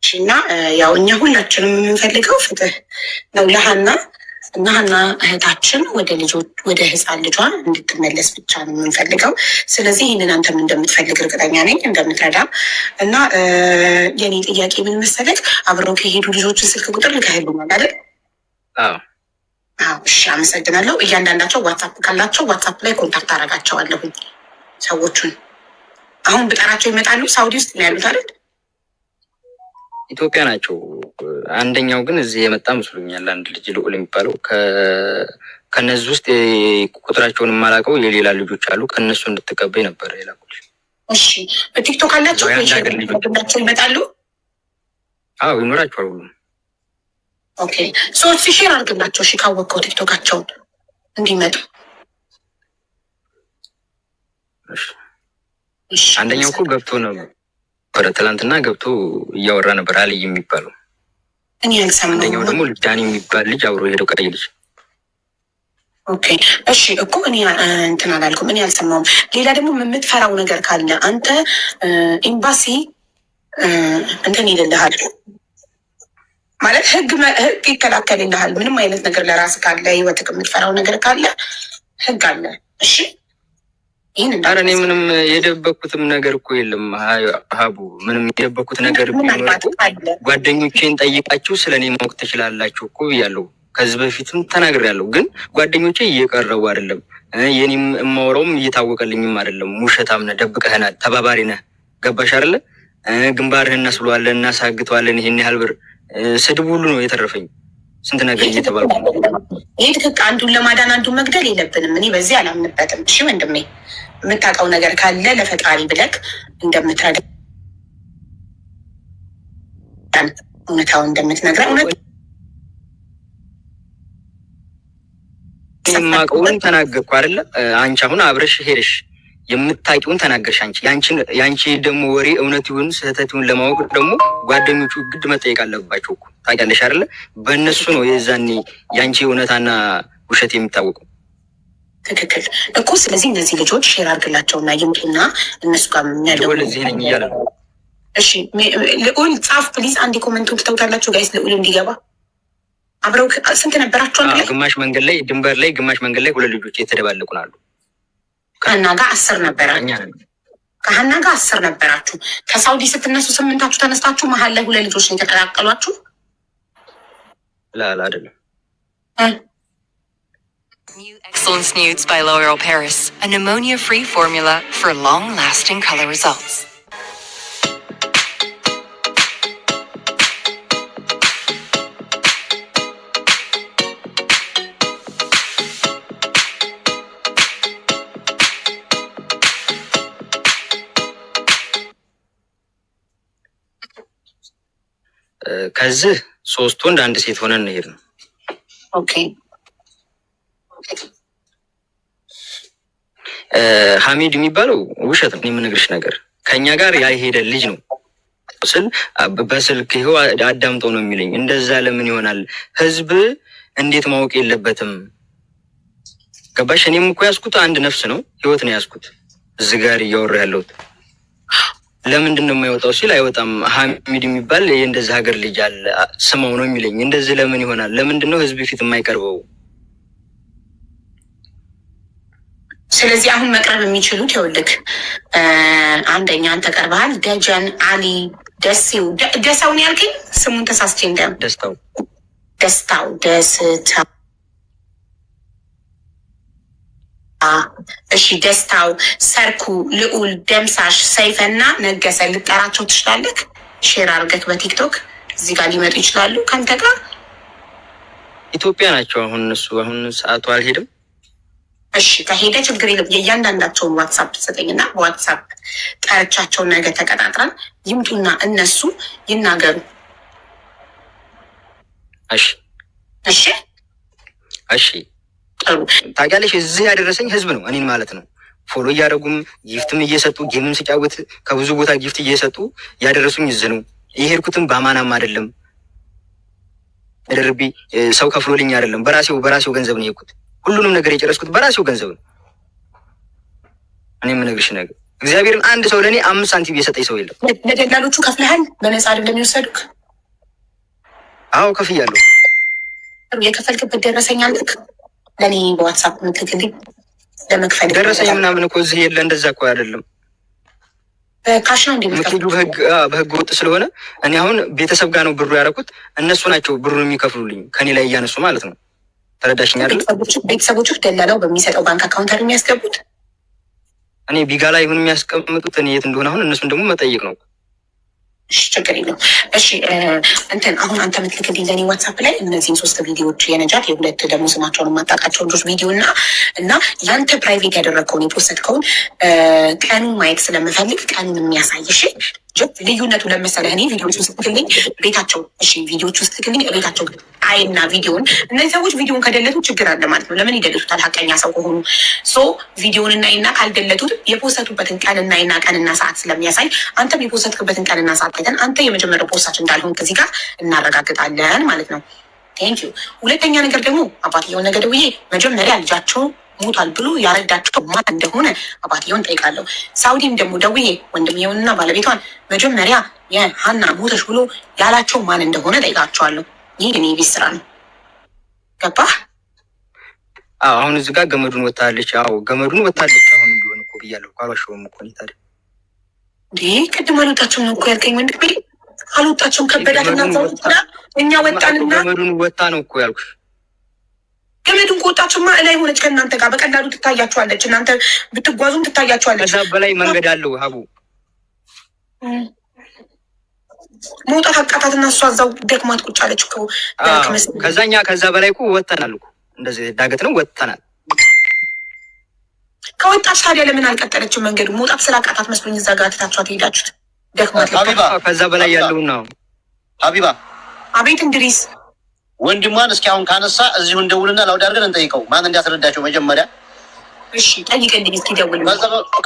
እና ያው እኛ ሁላችንም የምንፈልገው ፍትህ ነው ለሀና እና ሀና እህታችን ወደ ህፃን ልጇ እንድትመለስ ብቻ ነው የምንፈልገው። ስለዚህ ይህንን አንተም እንደምትፈልግ እርግጠኛ ነኝ እንደምትረዳ እና የኔ ጥያቄ ምን መሰለህ፣ አብረው ከሄዱ ልጆችን ስልክ ቁጥር ልከህልኛል አይደል? እሺ አመሰግናለሁ። እያንዳንዳቸው ዋትሳፕ ካላቸው ዋትሳፕ ላይ ኮንታክት አደርጋቸዋለሁኝ ሰዎቹን። አሁን ብጠራቸው ይመጣሉ። ሳውዲ ውስጥ ነው ያሉት አይደል? ኢትዮጵያ ናቸው። አንደኛው ግን እዚህ የመጣ መስሎኛል። አንድ ልጅ ልዑል የሚባለው ከነዚህ ውስጥ ቁጥራቸውን የማላውቀው የሌላ ልጆች አሉ። ከነሱ እንድትቀበይ ነበር የላኩልሽ። እሺ በቲክቶክ አላቸው ይመጣሉ? አዎ ይኖራቸዋል ሁሉም። ኦኬ ሰዎች ሼር አድርግላቸው። እሺ ካወቅከው ቲክቶካቸውን እንዲመጡ። አንደኛው እኮ ገብቶ ነው ትላንትና ገብቶ እያወራ ነበር አልይ የሚባለው። እኔ አልሰማሁም። አንደኛው ደግሞ ዳኒ የሚባል ልጅ አብሮ ሄደው ቀይ ልጅ። ኦኬ እሺ እኮ እኔ እንትን አላልኩም፣ እኔ አልሰማሁም። ሌላ ደግሞ የምትፈራው ነገር ካለ አንተ ኤምባሲ እንትን ይልልሃል ማለት ህግ ይከላከልልሃል። ምንም አይነት ነገር ለራስ ካለ ህይወትክ የምትፈራው ነገር ካለ ህግ አለ። እሺ ኧረ እኔ ምንም የደበኩትም ነገር እኮ የለም ሀቡ። ምንም የደበኩት ነገር ቢኖር ጓደኞቼን ጠይቃችሁ ስለ እኔ ማወቅ ትችላላችሁ እኮ ብያለሁ። ከዚህ በፊትም ተናግሬያለሁ። ግን ጓደኞቼ እየቀረቡ አይደለም። የኔም የማወራውም እየታወቀልኝም አይደለም። ውሸታም ነህ፣ ደብቀህናል፣ ተባባሪ ነህ። ገባሽ አይደለ? ግንባርህን እናስብለዋለን፣ እናሳግተዋለን። ይሄን ያህል ብር ስድብ ሁሉ ነው የተረፈኝ። ስንት ነገር እየተባልኩ ይህ ትክክል። አንዱን ለማዳን አንዱን መግደል የለብንም። እኔ በዚህ አላምንበትም። እሺ ወንድሜ የምታውቀው ነገር ካለ ለፈጣሪ ብለክ እንደምትረዳ እውነታውን እንደምትነግረን እውነት የማውቀውን ተናገርኩ አይደለ? አንቺ አሁን አብረሽ ሄደሽ የምታውቂውን ተናገርሽ። ያንቺ ደግሞ ወሬ እውነት ይሁን ስህተት ይሁን ለማወቅ ደግሞ ጓደኞቹ ግድ መጠየቅ አለባቸው እኮ ታውቂያለሽ አይደለ? በእነሱ ነው የዛኔ ያንቺ እውነታና ውሸት የሚታወቀው። ትክክል እኮ። ስለዚህ እነዚህ ልጆች ሼር አድርግላቸውና ይምጡና እነሱ ጋር ያለው ለዚህ ነኝ እያለ ነው። እሺ ልዑል ጻፍ ፕሊዝ። አንድ ኮመንቱን ትተውታላችሁ ጋይስ፣ ልዑል እንዲገባ። አብረው ስንት ነበራችሁ? አንድ ላይ ግማሽ መንገድ ላይ ድንበር ላይ ግማሽ መንገድ ላይ ሁለት ልጆች የተደባለቁ ናሉ። ከሀና ጋር 10 ነበራችሁ። ከሀና ጋር 10 ነበራችሁ። ከሳውዲ ስትነሱ 8ታችሁ ተነስታችሁ መሀል ላይ ሁለት ልጆች ነው የተቀላቀሏችሁ። ላላ አይደለም። New Excellence Nudes by L'Oréal Paris, a pneumonia-free formula for long-lasting color results. ከዚህ 3 ወንድ 1 ሴት ሆነን እንሄድ ነው። ኦኬ ሐሚድ የሚባለው ውሸት ነው። የምነግርሽ ነገር ከኛ ጋር ያልሄደ ልጅ ነው ስል በስልክ ይኸው አዳምጠው ነው የሚለኝ። እንደዛ ለምን ይሆናል? ህዝብ እንዴት ማወቅ የለበትም? ገባሽ? እኔም እኮ ያዝኩት አንድ ነፍስ ነው፣ ህይወት ነው ያዝኩት። እዚህ ጋር እያወራ ያለሁት ለምንድን ነው የማይወጣው ሲል አይወጣም። ሐሚድ የሚባል የእንደዚህ ሀገር ልጅ አለ ስማው ነው የሚለኝ። እንደዚህ ለምን ይሆናል? ለምንድን ነው ህዝብ ፊት የማይቀርበው? ስለዚህ አሁን መቅረብ የሚችሉት ይኸውልህ፣ አንደኛ አንተ ቀርበሃል። ደጀን አሊ ደሳውን ያልከኝ ስሙን ተሳስቼ ደስታው እሺ ደስታው፣ ሰርኩ፣ ልዑል፣ ደምሳሽ፣ ሰይፈና ነገሰ ልጠራቸው ትችላለህ። ሼር አድርገህ በቲክቶክ እዚህ ጋር ሊመጡ ይችላሉ ከአንተ ጋር። ኢትዮጵያ ናቸው አሁን እነሱ። አሁን ሰዓቱ አልሄድም። እሺ ከሄደ ችግር የለም። የእያንዳንዳቸውን ዋትሳፕ ትሰጠኝና በዋትሳፕ ጠርቻቸውን ነገ ተቀጣጥረን ይምጡና እነሱ ይናገሩ። እሺ እሺ እሺ ጥሩ። ታውቂያለሽ እዚህ ያደረሰኝ ህዝብ ነው፣ እኔን ማለት ነው። ፎሎ እያደረጉም ጊፍትም እየሰጡ ጌምም ስጫወት ከብዙ ቦታ ጊፍት እየሰጡ ያደረሱኝ እዚህ ነው። የሄድኩትም በአማናም አይደለም፣ ደርቤ ሰው ከፍሎልኝ አይደለም። በራሴው ገንዘብ ነው የሄድኩት። ሁሉንም ነገር የጨረስኩት በራሴው ገንዘብ ነው። እኔ የምነግርሽ ነገር እግዚአብሔርን አንድ ሰው ለእኔ 5 ሳንቲም የሰጠኝ ሰው የለም። ለደላሎቹ ከፍለሃል? በነፃ አይደለም የሚወሰዱክ? አዎ ከፍያለሁ። የከፈልክበት ደረሰኝ አለክ? ለእኔ በዋትሳፕ ምትልክልኝ ለመክፈል ደረሰኝ ምናምን እኮ እዚህ የለ። እንደዛ እኮ አይደለም። በካሽ ነው እንደምትሄዱ በህግ ወጥ ስለሆነ እኔ አሁን ቤተሰብ ጋር ነው ብሩ ያደረኩት። እነሱ ናቸው ብሩን የሚከፍሉልኝ ከኔ ላይ እያነሱ ማለት ነው። ተረዳሽኝ አይደል? ቤተሰቦቹ ደላላው በሚሰጠው ባንክ አካውንት አይደል የሚያስገቡት? እኔ ቢጋ ላይ ይሁን የሚያስቀምጡት እኔ የት እንደሆነ አሁን እነሱን ደግሞ መጠየቅ ነው። እሺ ችግር የለውም። እሺ እንትን አሁን አንተ ምትልክልኝ ለእኔ ዋትሳፕ ላይ እነዚህን 3 ቪዲዮዎች የነጃት የሁለት ደግሞ ስማቸውን የማጣቃቸው ልጆች ቪዲዮ እና ያንተ ፕራይቬት ያደረግከውን የፖስትከውን ቀኑን ማየት ስለምፈልግ ቀኑን የሚያሳይሽ ልዩነቱ ለመሰለህ እኔ ቪዲዮዎች ውስጥ ትክልኝ ቤታቸው ቪዲዮዎች ውስጥ ትክልኝ ቤታቸው አይና ቪዲዮን እነዚህ ሰዎች ቪዲዮን ከደለቱ ችግር አለ ማለት ነው። ለምን ይደልቱታል? ሀቀኛ ሰው ከሆኑ ቪዲዮን እናይና ካልደለቱት የፖስተቱበትን ቀንና ቀንና ሰዓት ስለሚያሳይ አንተም የፖስተትክበትን ቀንና ሰዓት አይተን አንተ የመጀመሪያው ፖስታችን እንዳልሆን ከዚህ ጋር እናረጋግጣለን ማለት ነው። ቴንኪዩ። ሁለተኛ ነገር ደግሞ አባትየውን ነገር ደውዬ መጀመሪያ ልጃቸው ሞቷል ብሎ ያረዳቸው ማን እንደሆነ አባትየውን ጠይቃለሁ። ሳውዲም ደግሞ ደውዬ ወንድምየውንና ባለቤቷን መጀመሪያ የሀና ሞተች ብሎ ያላቸው ማን እንደሆነ ጠይቃቸዋለሁ። ይህ እኔ ቤት ስራ ነው። ገባህ? አሁን እዚህ ጋር ገመዱን ወታለች። አዎ ገመዱን ወታለች። አሁን ቢሆን እኮ ብያለሁ። አልዋሸሁም እኮ ነው። ታዲያ እንዴ ቅድም አልወጣችሁም ነው እኮ ያልከኝ ወንድሜ። አልወጣችሁም ከበዳትና እኛ ወጣንና ገመዱን ወጣ ነው እኮ ያልኩሽ። ገመዱን ከወጣችሁማ እላይ ሆነች ከእናንተ ጋር በቀላሉ ትታያችኋለች። እናንተ ብትጓዙም ትታያችኋለች። ከዛ በላይ መንገድ አለው ሀቡ። መውጣት አቃታትና እሷ እዛው ደክማት ቁጭ አለች እኮ። ከዛ በላይ እኮ ወጥተናል እኮ። እንደዚህ ዳገት ነው ወጥተናል። ከወጣች ታዲያ ለምን አልቀጠለችም መንገዱ? መውጣት ስላቃታት መስሎኝ እዛ ጋር ትታችኋት ሄዳችሁት። ደክማት ከዛ በላይ ያለውን ነው። ሀቢባ አቤት እንድሪስ ወንድሟን እስኪ አሁን ካነሳ እዚሁ እንደውልና ላውድ አድርገን እንጠይቀው ማን እንዲያስረዳቸው መጀመሪያ። እሺ ጠይቀልኝ እስኪ ደውል።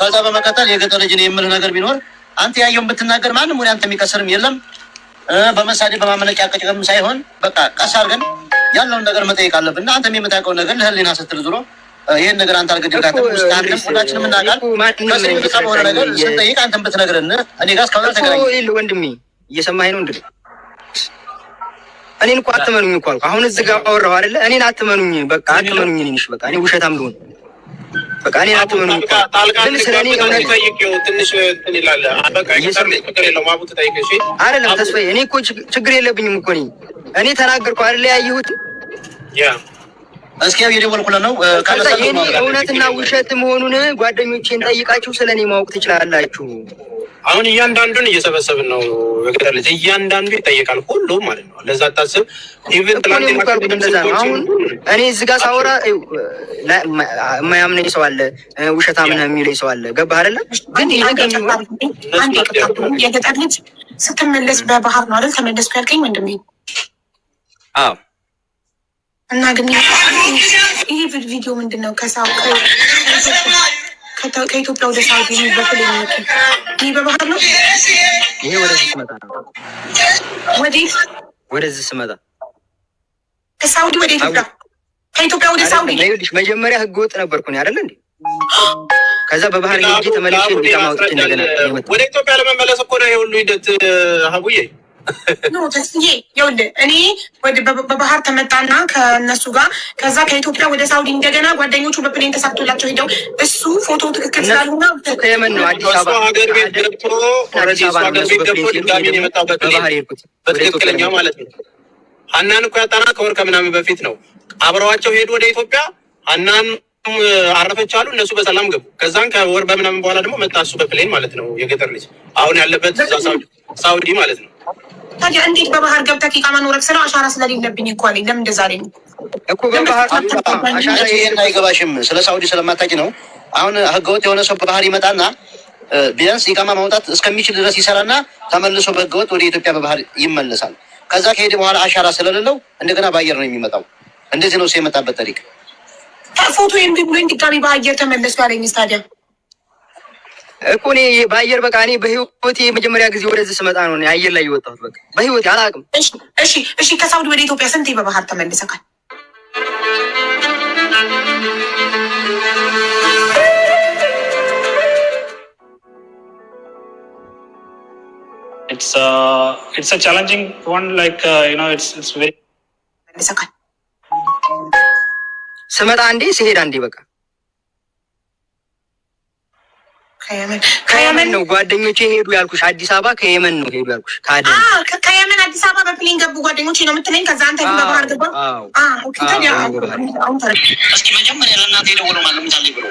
ከዛ በመቀጠል የገጠር ልጅ ነው የምልህ ነገር ቢኖር አንተ ያየውን ብትናገር ማንም ወደ አንተ የሚቀስርም የለም። በመሳደብ በማመነቂያ ቀጭቅም ሳይሆን በቃ ቀስ አድርገን ያለውን ነገር መጠየቅ አለብን። እና አንተም የምታውቀውን ነገር ለህሊና ስትል ዙሮ ይህን ነገር አንተ አልገድልካትም። ውስጥ አንተም ሁላችንም እናውቃል። ከስሜታ በሆነ ነገር ስንጠይቅ አንተም ብትነግረን እኔ ጋር እስካሁን ተገናኝ። ወንድሜ እየሰማኸኝ ነው? እንድል እኔን እኮ አትመኑኝ እኮ አልኩ። አሁን እዚህ ጋር አወራሁ አይደለ? እኔን አትመኑኝ፣ በቃ አትመኑኝ። እኔንሽ በቃ እኔ ውሸታም ልሆን በቃ እኔን አትመኑኝ። ግን ስለኔ እውነት ትንሽ እንትን ይላል። በቃ ችግር የለውም አቡ ተጠይቅ። እሺ አይደለም ተስፋዬ፣ እኔ እኮ ችግር የለብኝም እኮ እኔ ተናገርኩ አይደለ? ያየሁት እስኪ የደወልኩለት ነው። የኔ እውነትና ውሸት መሆኑን ጓደኞቼን ጠይቃችሁ ስለኔ ማወቅ ትችላላችሁ። አሁን እያንዳንዱን እየሰበሰብን ነው። የገጠር ልጅ እያንዳንዱ ይጠይቃል፣ ሁሉም ማለት ነው። ለዛ ታስብ ኢቭን አሁን እኔ እዚህ ጋር ሳወራ የማያምነኝ ሰው አለ፣ ውሸታም ነህ የሚለኝ ሰው አለ። ገባህ አይደለ? ግን የገጠር ልጅ ስትመለስ በባህር ነው አይደል ተመለስኩ ያልከኝ ወንድሜ? አዎ። እና ግን ይህ ቪዲዮ ምንድን ነው? ከኢትዮጵያ ወደ ሳውዲ በኩል ይህ በባህር ነው። ይሄ ወደዚህ ስመጣ ነው። ወደዚህ ስመጣ ከሳውዲ ወደ ኢትዮጵያ፣ ከኢትዮጵያ ወደ ሳውዲ። መጀመሪያ ህገ ወጥ ነበርኩ አይደለ እንዴ? ከዛ በባህር ሄጄ ተመልሼ ማውጣት እንደገና ወደ ኢትዮጵያ ለመመለስ እኮ ነው ይሄ ሁሉ ሂደት ሀቡዬ። ኖ ተስዬ ይኸውልህ እኔ በባህር ተመጣና ከእነሱ ጋር ከዛ ከኢትዮጵያ ወደ ሳውዲ እንደገና ጓደኞቹ በፕሌን ተሳክቶላቸው ሄደው እሱ ፎቶ ትክክል ስላልሆነ ከየመን ነው አዲስ አበባ ሀገር ቤት ገብቶ ድጋሚ የመጣው በትክክለኛው ማለት ነው። ሀናን እኮ ያጣና ከወር ከምናምን በፊት ነው። አብረዋቸው ሄዱ ወደ ኢትዮጵያ። ሀናን አረፈች አሉ፣ እነሱ በሰላም ገቡ። ከዛን ከወር በምናምን በኋላ ደግሞ መጣ እሱ በፕሌን ማለት ነው። የገጠር ልጅ አሁን ያለበት እዛ ሳውዲ ማለት ነው። ታዲያ እንዴት በባህር ገብተህ ኢቃማ ኖረክ? ስራ አሻራ ስለሌለብኝ እኮ አለኝ። ለምን እንደዛ አለኝ እኮ በባህር አይገባሽም። ስለ ሳውዲ ስለማታውቂ ነው። አሁን ህገወጥ የሆነ ሰው በባህር ይመጣና ቢያንስ ኢቃማ ማውጣት እስከሚችል ድረስ ይሰራና ተመልሶ በህገወጥ ወደ ኢትዮጵያ በባህር ይመለሳል። ከዛ ከሄደ በኋላ አሻራ ስለሌለው እንደገና በአየር ነው የሚመጣው። እንደዚህ ነው የመጣበት ታሪክ። ፎቶ እምቢ ብሎኝ ድጋሚ በአየር ተመለስኩ አለኝ። ታዲያ እኮ እኔ በአየር በቃ እኔ በህይወቴ የመጀመሪያ ጊዜ ወደዚህ ስመጣ ነው አየር ላይ የወጣሁት። በቃ በህይወቴ አላውቅም። እሺ ከሳውዲ ወደ ኢትዮጵያ ስንቴ በባህር ተመልሰካል? it's a challenging one. Like it's very. ስመጣ አንዴ ሲሄድ አንዴ በቃ ከየመን ነው ጓደኞቼ ሄዱ ያልኩሽ። አዲስ አበባ ከየመን ነው ሄዱ ያልኩሽ። ከየመን አዲስ አበባ በፕሌን ገቡ ጓደኞቼ ነው የምትለኝ? ከዛ አንተ ግን በባህር ገባ? ኦኬ። ታዲያ እስኪ መጀመሪያ ለእናቴ ደውሎ ማለም ታለኝ ብሎ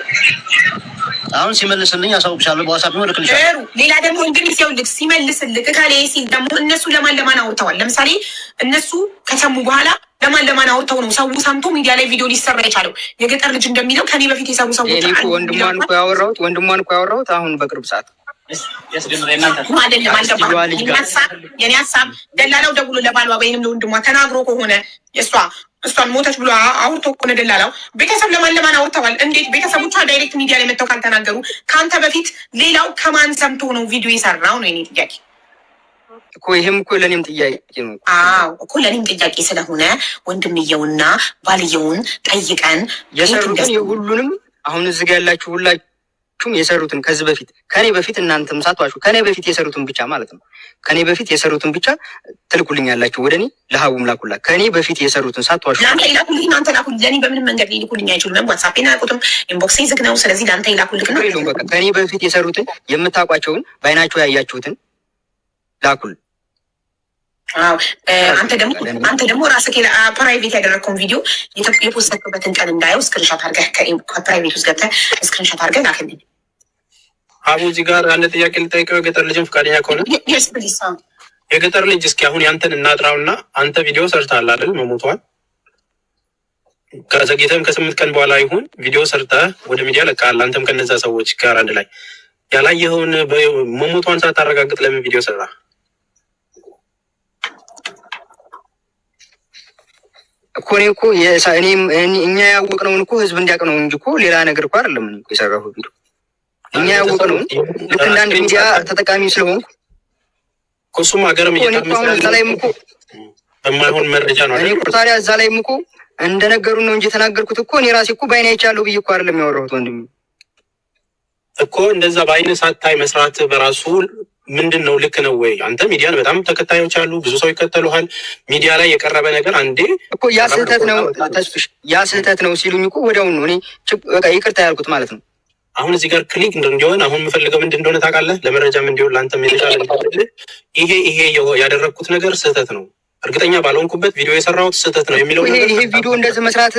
አሁን ሲመልስልኝ አሳውቅሻለሁ። በዋትስአፕ ነው ልክልሻለሁ። ሌላ ደግሞ እንግዲህ ሲውልክ ሲመልስልክ ካለ ሲል ደግሞ እነሱ ለማን አውርተዋል? ለምሳሌ እነሱ ከሰሙ በኋላ ለማን አውርተው ነው ሰው ሰምቶ ሚዲያ ላይ ቪዲዮ ሊሰራ የቻለው? የገጠር ልጅ እንደሚለው ከኔ በፊት የሰሩ ሰዎች ወንድሟን እኮ ያወራሁት አሁን በቅርብ ሰዓት የኔ ሀሳብ ደላላው ደውሎ ለባሏ ወይንም ለወንድሟ ተናግሮ ከሆነ እሷን ሞተች ብሎ አውርቶ ከሆነ ደላላው ቤተሰብ ለማን አውርተዋል? እንዴት ቤተሰቦቿ ዳይሬክት ሚዲያ ላይ መጥተው ካልተናገሩ ከአንተ በፊት ሌላው ከማን ሰምቶ ነው ቪዲዮ የሰራው ነው የኔ ጥያቄ እኮ። ይሄም እኮ ለእኔም ጥያቄ ነው እኮ ለእኔም ጥያቄ ስለሆነ ወንድምየውና ባልየውን ጠይቀን የሰሩትን የሁሉንም አሁን እዚህ ጋር ያላችሁ ሁላችሁም የሰሩትን ከዚህ በፊት ከኔ በፊት እናንተም ሳትዋሹ ከኔ በፊት የሰሩትን ብቻ ማለት ነው ከኔ በፊት የሰሩትን ብቻ ትልኩልኝ ያላችሁ ወደ እኔ ለሀቡም ላኩላ ከኔ በፊት የሰሩትን ሳትዋሹ ለአንተ ይላኩልኝ። እናንተ ላኩልኝ። ለእኔ በምንም መንገድ ሊልኩልኝ አይችሉም። ዋትሳፔን አያውቁትም። ኢንቦክስ ዝግ ነው። ስለዚህ ለአንተ ይላኩልኝ ነው። በቃ ከኔ በፊት የሰሩትን የምታውቋቸውን በአይናቸው ያያችሁትን ላኩል። አንተ ደግሞ ራስህ ፕራይቬት ያደረግከውን ቪዲዮ የፖስተበትን ቀን እንዳየው ስክሪንሾት አድርገህ ከፕራይቬት ውስጥ ገብተህ ስክሪንሾት አድርገህ ላክልኝ። አቡ እዚህ ጋር አንድ ጥያቄ ልጠይቀው። የገጠር ልጅም ፈቃደኛ ከሆነ የገጠር ልጅ እስኪ አሁን ያንተን እናጥራውና አንተ ቪዲዮ ሰርተሃል አይደል? መሞቷን ከዘግይተህም ከ8 ቀን በኋላ ይሁን ቪዲዮ ሰርተህ ወደ ሚዲያ ለቃል። አንተም ከነዛ ሰዎች ጋር አንድ ላይ ያላየኸውን መሞቷን ሳታረጋግጥ ለምን ቪዲዮ ሰራ? እኮ እኛ ያወቅነውን እኮ ህዝብ እንዲያውቅ ነው እንጂ እኮ ሌላ ነገር እኮ አይደለም እኮ የሰራሁ ቪዲዮ። እኛ ያወቅነውን ልክ እንደ አንድ ሚዲያ ተጠቃሚ ስለሆንኩ እሱም ሀገርም እዛ ላይም እኮ በማይሆን መረጃ ነው እኔ እኮ ታዲያ እዛ ላይም እኮ እንደነገሩን ነው እንጂ የተናገርኩት እኮ እኔ ራሴ እኮ በአይኔ አይቻለሁ ብዬ እኮ አይደለም ያወራሁት ወንድሜ። እኮ እንደዛ በአይነ ሳታይ መስራት በራሱ ምንድን ነው? ልክ ነው ወይ? አንተ ሚዲያን በጣም ተከታዮች አሉ፣ ብዙ ሰው ይከተሉሃል። ሚዲያ ላይ የቀረበ ነገር አንዴ እኮ ያ ስህተት ነው ተስፍሽ፣ ያ ስህተት ነው ሲሉኝ እኮ ወዲያውኑ እኔ በቃ ይቅርታ ያልኩት ማለት ነው። አሁን እዚህ ጋር ክሊክ እንዲሆን አሁን የምፈልገው ምንድን እንደሆነ ታውቃለህ? ለመረጃም እንዲሆን ለአንተም የተሻለ ይሄ ያደረግኩት ነገር ስህተት ነው፣ እርግጠኛ ባልሆንኩበት ቪዲዮ የሰራሁት ስህተት ነው የሚለው ይሄ ቪዲዮ እንደዚህ መስራት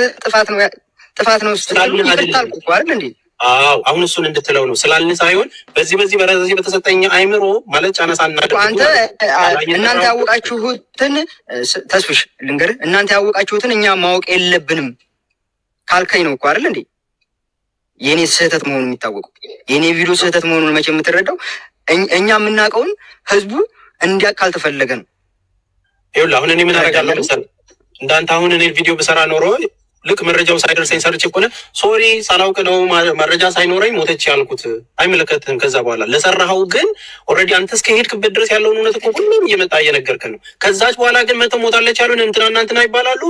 ጥፋት ነው ስላሉኝ አልኩ እኮ አይደል እንዴ? አዎ አሁን እሱን እንድትለው ነው ስላልን ሳይሆን በዚህ በተሰጠኝ አይምሮ ማለት ጫነሳ እናደርግ። አንተ እናንተ ያወቃችሁትን ተስፍሽ ልንገርህ፣ እናንተ ያወቃችሁትን እኛ ማወቅ የለብንም ካልከኝ ነው እኮ አይደል እንዴ? የኔ ስህተት መሆኑን የሚታወቀው የኔ ቪዲዮ ስህተት መሆኑን መቼ የምትረዳው እኛ የምናውቀውን ህዝቡ እንዲያውቅ ካልተፈለገ ነው። ይኸውልህ አሁን እኔ ምን አደርጋለሁ መሰለህ፣ እንዳንተ አሁን እኔ ቪዲዮ ብሰራ ኖሮ ልክ መረጃው ሳይደርሰኝ ሰርቼ ከሆነ ሶሪ ሳላውቅ ነው መረጃ ሳይኖረኝ ሞተች ያልኩት፣ አይመለከትህም። ከዛ በኋላ ለሰራኸው ግን ኦልሬዲ አንተ እስከሄድክበት ድረስ ያለውን እውነት እኮ ሁሉም እየመጣ እየነገርከን ነው። ከዛች በኋላ ግን መተው ሞታለች ያሉን እንትና ይባላሉ።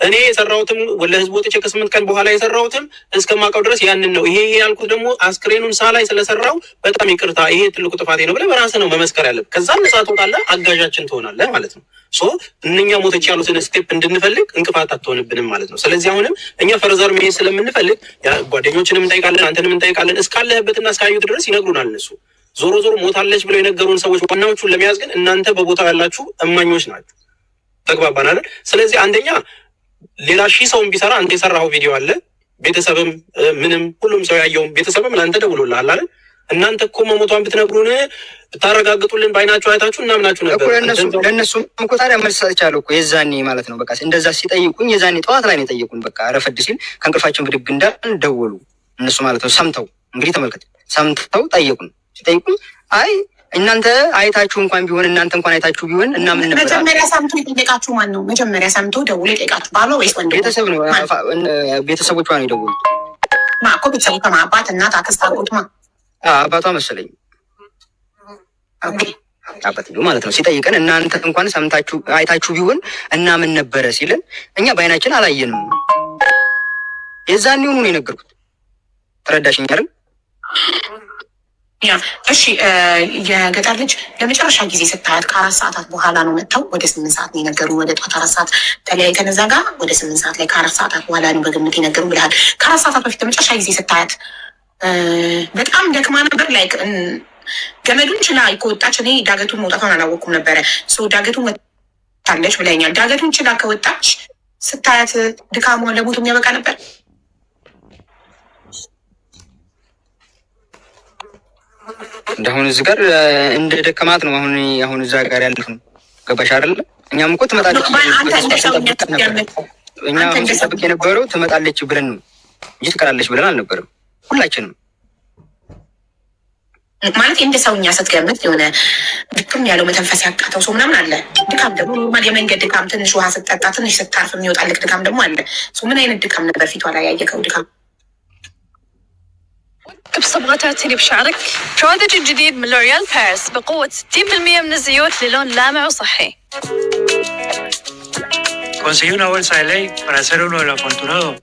እኔ የሰራሁትም ለህዝብ ወጥቼ ከ8 ቀን በኋላ የሰራሁትም እስከማውቀው ድረስ ያንን ነው። ይሄ ያልኩት ደግሞ አስክሬኑን ሳላይ ስለሰራው በጣም ይቅርታ፣ ይሄ ትልቁ ጥፋቴ ነው ብለህ በራስህ ነው መመስከር ያለብህ። ከዛ ነጻ ትወጣለህ፣ አጋዣችን ትሆናለህ ማለት ነው። እነኛ ሞተች ያሉትን ስቴፕ እንድንፈልግ እንቅፋት አትሆንብንም ማለት ነው። ስለዚህ አሁንም እኛ ፈርዘር መሄድ ስለምንፈልግ ጓደኞችንም እንጠይቃለን፣ አንተንም እንጠይቃለን። እስካለህበትና እስካዩት ድረስ ይነግሩናል እነሱ። ዞሮ ሞታለች ብለው የነገሩን ሰዎች ዋናዎቹን ለመያዝ ግን እናንተ በቦታው ያላችሁ እማኞች ናችሁ። ተግባባን አይደል? ስለዚህ አንደኛ ሌላ ሰውም ቢሰራ አንተ የሰራኸው ቪዲዮ አለ፣ ቤተሰብም ምንም ሁሉም ሰው ያየውም ቤተሰብም ለአንተ ደውሎልሃል አይደል? እናንተ እኮ መሞቷን ብትነግሩን ብታረጋግጡልን በአይናችሁ አይታችሁ እናምናችሁ ነበር። ለእነሱም እኮ ታዲያ መልስ ሰጥቻለሁ እኮ የዛኔ ማለት ነው። በቃ እንደዛ ሲጠይቁኝ የዛኔ ጠዋት ላይ ነው የጠየቁን። በቃ ረፈድ ሲል ከእንቅልፋችን ብድግ እንዳል ደወሉ እነሱ ማለት ነው። ሰምተው እንግዲህ ተመልከት፣ ሰምተው ጠየቁን። ሲጠይቁኝ አይ እናንተ አይታችሁ እንኳን ቢሆን እናንተ እንኳን አይታችሁ ቢሆን እና ምን ነበር መጀመሪያ ሰምቶ የጠየቃችሁ ማን ነው? መጀመሪያ ሰምቶ ደውሎ የጠየቃችሁ ባሏ ወይስ ወንድ? ቤተሰብ ነው። ቤተሰቦቿ ነው የደወሉት። እኮ ቤተሰቦቿ አባት፣ እናት፣ አክስት፣ አጎት አባቷ መሰለኝ አባትዬው ማለት ነው። ሲጠይቀን እናንተ እንኳን ሰምታችሁ አይታችሁ ቢሆን እና ምን ነበረ ሲለን እኛ በአይናችን አላየንም። የዛኔው ነው የነገርኩት። ተረዳሽኝ አይደል? ያ እሺ የገጠር ልጅ ለመጨረሻ ጊዜ ስታያት ከ4 ሰዓታት በኋላ ነው መጥተው ወደ 8 ሰዓት ነው የነገሩ። ወደ ጧት 4 ሰዓት ተለያይተን እዛ ጋር ወደ 8 ሰዓት ላይ ከ4 ሰዓታት በኋላ ነው በግምት የነገሩ ብለሃል። ከ4 ሰዓታት በፊት ለመጨረሻ ጊዜ ስታያት በጣም ደክማ ነበር። ላይክ ገመዱን ችላ ከወጣች እኔ ዳገቱን መውጣቷን አላወቅኩም ነበረ። ዳገቱን ወጣለች ብለኛል። ዳገቱን ችላ ከወጣች ስታያት ድካሟን ለሞት የሚያበቃ ነበር። እንደአሁን እዚህ ጋር እንደ ደከማት ነው አሁን እዛ ጋር ያለፍ ነው። ገባሽ አይደለ? እኛም እኮ ትመጣለች እኛ አሁን ስንጠብቅ የነበረው ትመጣለች ብለን ነው እንጂ ትቀራለች ብለን አልነበረም። ሁላችንም ማለት እንደ ሰውኛ ስትገምት የሆነ ድክም ያለው መተንፈስ ያቃተው ሰው ምናምን አለ። ድካም ደግሞ ኖርማል የመንገድ ድካም፣ ትንሽ ውሃ ስትጠጣ ትንሽ ስታርፍ የሚወጣልክ ድካም ደግሞ አለ። ምን አይነት ድካም ነበር ፊቷ ላይ ያየከው ድካም? بصبغة تعتني بشعرك. نموذج جديد من لوريال باريس بقوة 60% من الزيوت للون لامع وصحي. Conseguí una bolsa de ley para ser uno de los afortunados